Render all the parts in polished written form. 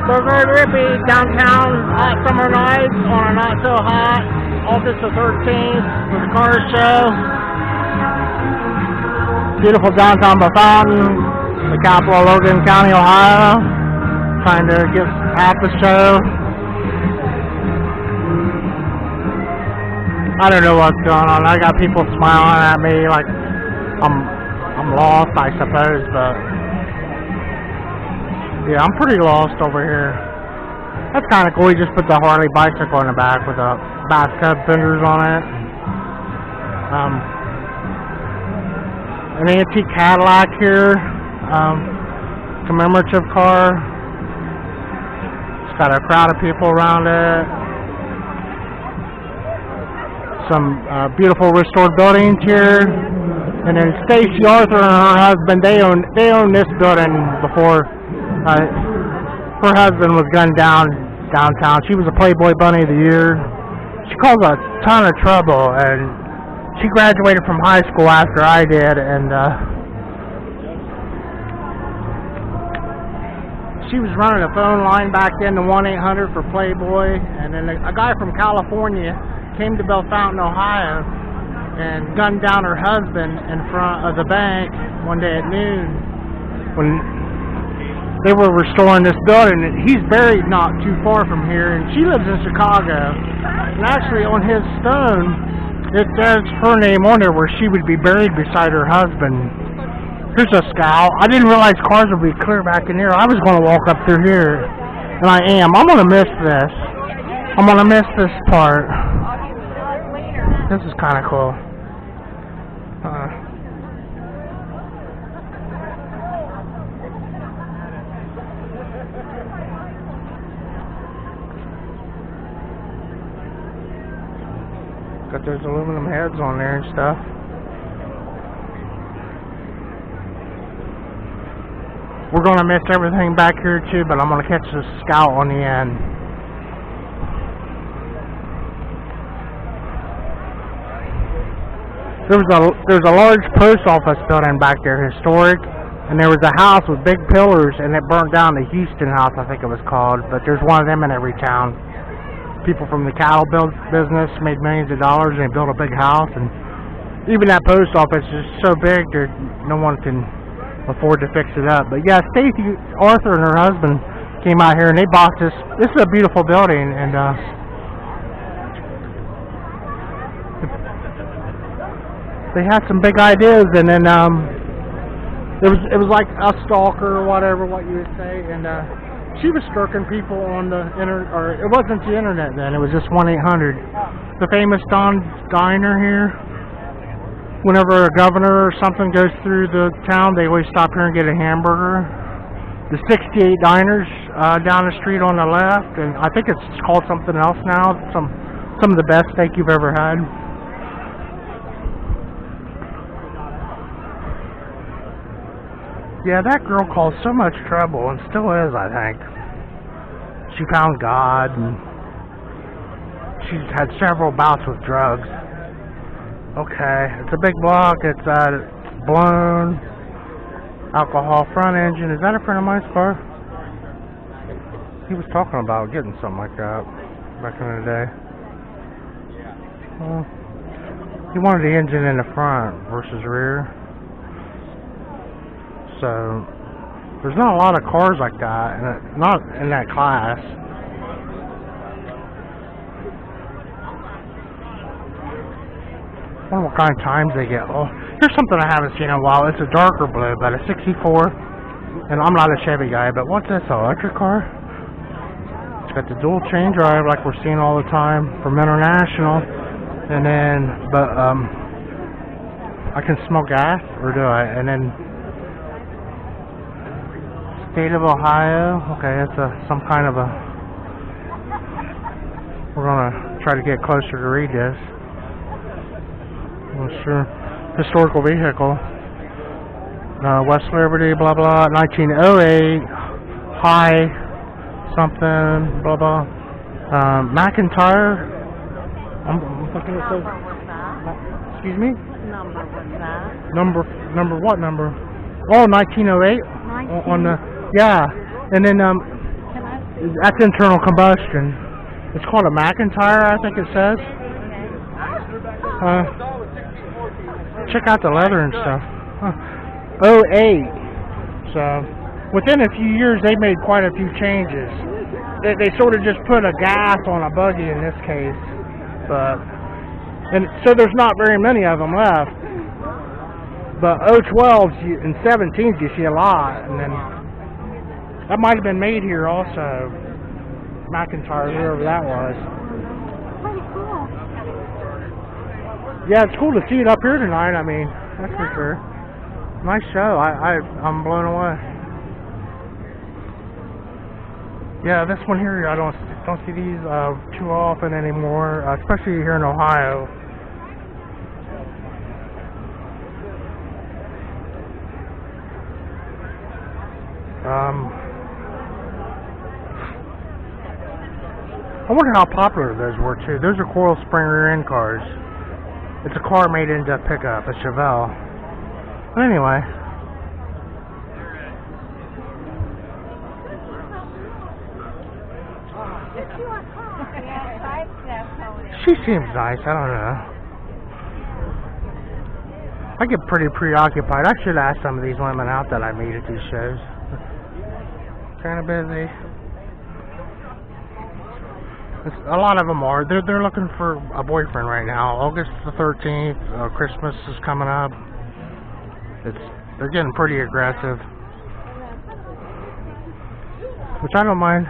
So very rippy downtown hot summer nights on a not so hot August the 13th for the Carshow. Beautiful downtown Bellefontaine, the capital of Logan County, Ohio. Trying to get at the show. I don't know what's going on. I got people smiling at me like I'm lost, I suppose, but yeah, I'm pretty lost over here. That's kind of cool. He just put the Harley bicycle in the back with the bathtub fenders on it. An antique Cadillac here, commemorative car. It's got a crowd of people around it. Some beautiful restored buildings here, and then Stacy Arthur and her husband, they own this building before her husband was gunned down downtown. She was a Playboy Bunny of the Year. She caused a ton of trouble, and she graduated from high school after I did, and she was running a phone line back then, the 1-800 for Playboy, and then a guy from California came to Bellefontaine, Ohio, and gunned down her husband in front of the bank one day at noon when they were restoring this building. He's buried not too far from here, and she lives in Chicago. And actually, on his stone, it says her name on there where she would be buried beside her husband. Here's a scout. I didn't realize cars would be clear back in here. I was going to walk up through here, and I am. I'm going to miss this. I'm going to miss this part. This is kind of cool. Got those aluminum heads on there and stuff. We're going to miss everything back here too, but I'm going to catch this scout on the end. There's a large post office building back there, historic, and there was a house with big pillars, and it burnt down, the Houston House, I think it was called, but there's one of them in every town. People from the cattle business made millions of dollars, and they built a big house, and even that post office is so big that no one can afford to fix it up. But yeah, Stacy Arthur and her husband came out here, and they bought this. This is a beautiful building, and they had some big ideas, and then it was like a stalker or whatever, what you would say, and she was stalking people on the internet, or it wasn't the internet then, it was just 1-800. The famous Don's Diner here. Whenever a governor or something goes through the town, they always stop here and get a hamburger. The 68 Diners down the street on the left, and I think it's called something else now. Some of the best steak you've ever had. Yeah, that girl caused so much trouble, and still is, I think. She found God, and she's had several bouts with drugs. Okay, it's a big block, it's blown, alcohol front engine. Is that a friend of mine's car? He was talking about getting something like that back in the day. Well, he wanted the engine in the front versus rear. So there's not a lot of cars like that, and not in that class. I wonder what kind of times they get. Oh, here's something I haven't seen in a while. It's a darker blue, but a 64. And I'm not a Chevy guy, but what's this, an electric car? It's got the dual chain drive like we're seeing all the time from International. And then, but I can smell gas, or do I? And then State of Ohio. Okay, that's some kind of a. We're gonna try to get closer to read this. I'm sure. Historical vehicle. West Liberty, blah blah. 1908. High something, blah blah. McIntyre. I'm looking at those. Excuse me. Number was that? Number what number? Oh, 1908. On the. Yeah, and then Can I That's internal combustion. It's called a McIntyre, I think it says. Check out the leather and stuff. '08. So, within a few years, they made quite a few changes. They sort of just put a gas on a buggy in this case, and so there's not very many of them left. But 012s and 17s you see a lot, and then that might have been made here also. McIntyre, whoever that was. Pretty cool. Yeah, it's cool to see it up here tonight. I mean, that's for sure. Nice show. I'm blown away. Yeah, this one here I don't see these too often anymore, especially here in Ohio. I wonder how popular those were too. Those are coil spring rear end cars. It's a car made into a pickup, a Chevelle. But anyway. She seems nice, I don't know. I get pretty preoccupied. I should ask some of these women out that I meet at these shows. Kind of busy. A lot of them are. They're looking for a boyfriend right now. August the 13th, Christmas is coming up. They're getting pretty aggressive, which I don't mind.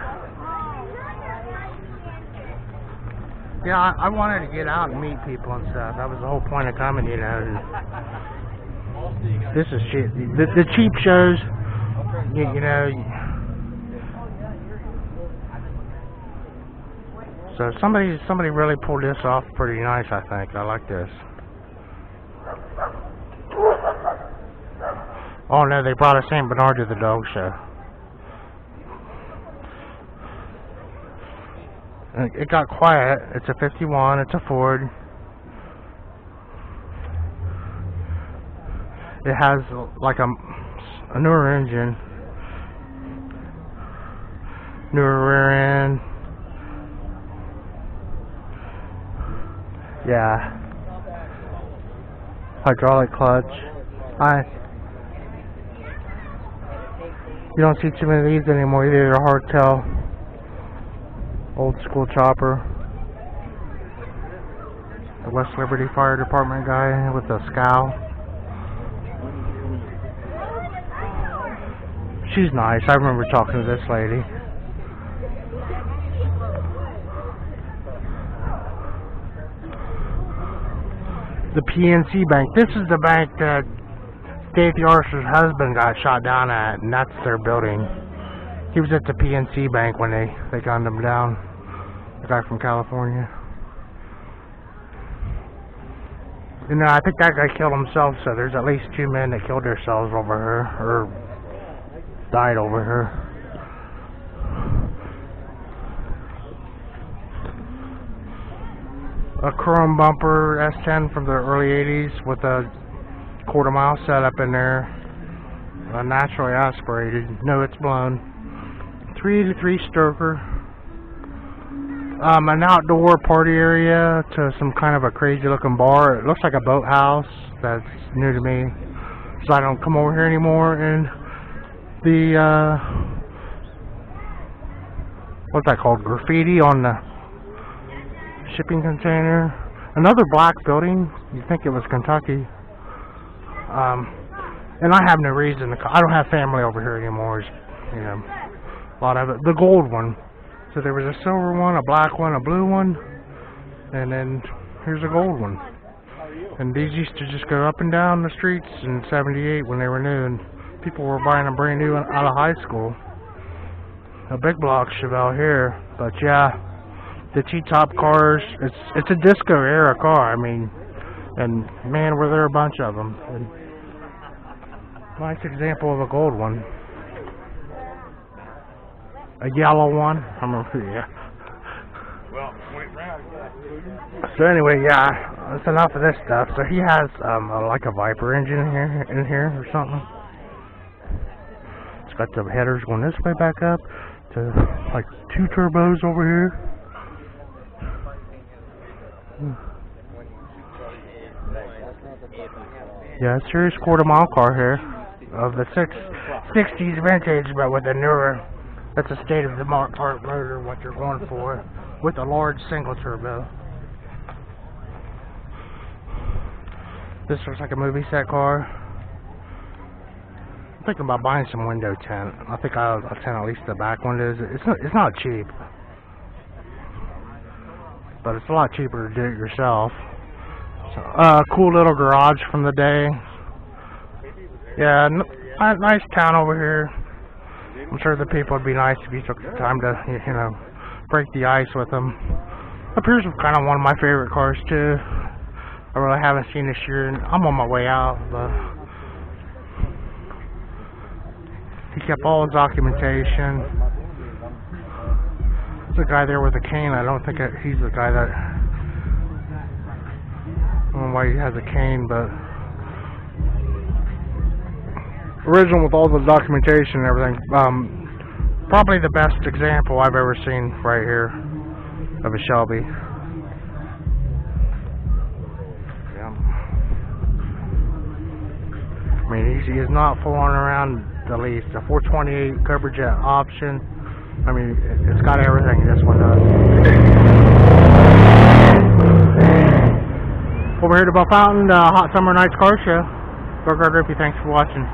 Yeah, I wanted to get out and meet people and stuff. That was the whole point of coming, you know. This is shit. The cheap shows, you know. So somebody really pulled this off pretty nice, I think. I like this. Oh no, they brought a St. Bernard to the dog show. It got quiet. It's a 51. It's a Ford. It has like a newer engine, newer rear end. Yeah. Hydraulic clutch. You don't see too many of these anymore either. They're hardtail. Old school chopper. The West Liberty Fire Department guy with a scowl. She's nice. I remember talking to this lady. The PNC Bank. This is the bank that Dave Yars's husband got shot down at, and that's their building. He was at the PNC Bank when they gunned him down. The guy from California. And I think that guy killed himself, so there's at least 2 men that killed themselves over her, or died over her. A chrome bumper S10 from the early 80s with a quarter-mile setup in there. Naturally aspirated. No, it's blown. 383 Stoker. An outdoor party area to some kind of a crazy-looking bar. It looks like a boathouse. That's new to me, so I don't come over here anymore. And the what's that called? Graffiti on the shipping container. Another black building. You'd think it was Kentucky. And I have no reason to. I don't have family over here anymore. You know, a lot of it. The gold one. So there was a silver one, a black one, a blue one, and then here's a gold one. And these used to just go up and down the streets in '78 when they were new, and people were buying them brand new out of high school. A big block Chevelle here, but yeah, the T-top cars. It's a disco era car. I mean, and man, were there a bunch of them. And nice example of a gold one. A yellow one. I remember, yeah. So anyway, yeah, that's enough of this stuff. So he has like a Viper engine in here or something. It's got the headers going this way back up. to like 2 turbos over here. Yeah, serious quarter-mile car here of the 60s vintage, but with a newer. That's a state-of-the-art motor, what you're going for, with a large single turbo. This looks like a movie set car. I'm thinking about buying some window tint. I think I'll tint at least the back windows. It's not cheap, but it's a lot cheaper to do it yourself. So, cool little garage from the day. Yeah, nice town over here. I'm sure the people would be nice if you took the time to, you know, break the ice with them. Up here's kind of one of my favorite cars too. I really haven't seen this year, and I'm on my way out, but he kept all his documentation. There's a guy there with a cane. I don't think he's the guy that, I don't know why he has a cane, but original with all the documentation and everything. Probably the best example I've ever seen right here of a Shelby. Yeah. I mean, he is not fooling around the least. A 428 coverage option. I mean, it's got everything this one does. Over here to Bellefontaine, Hot Summer Nights Car Show. Burger Grippy, thanks for watching.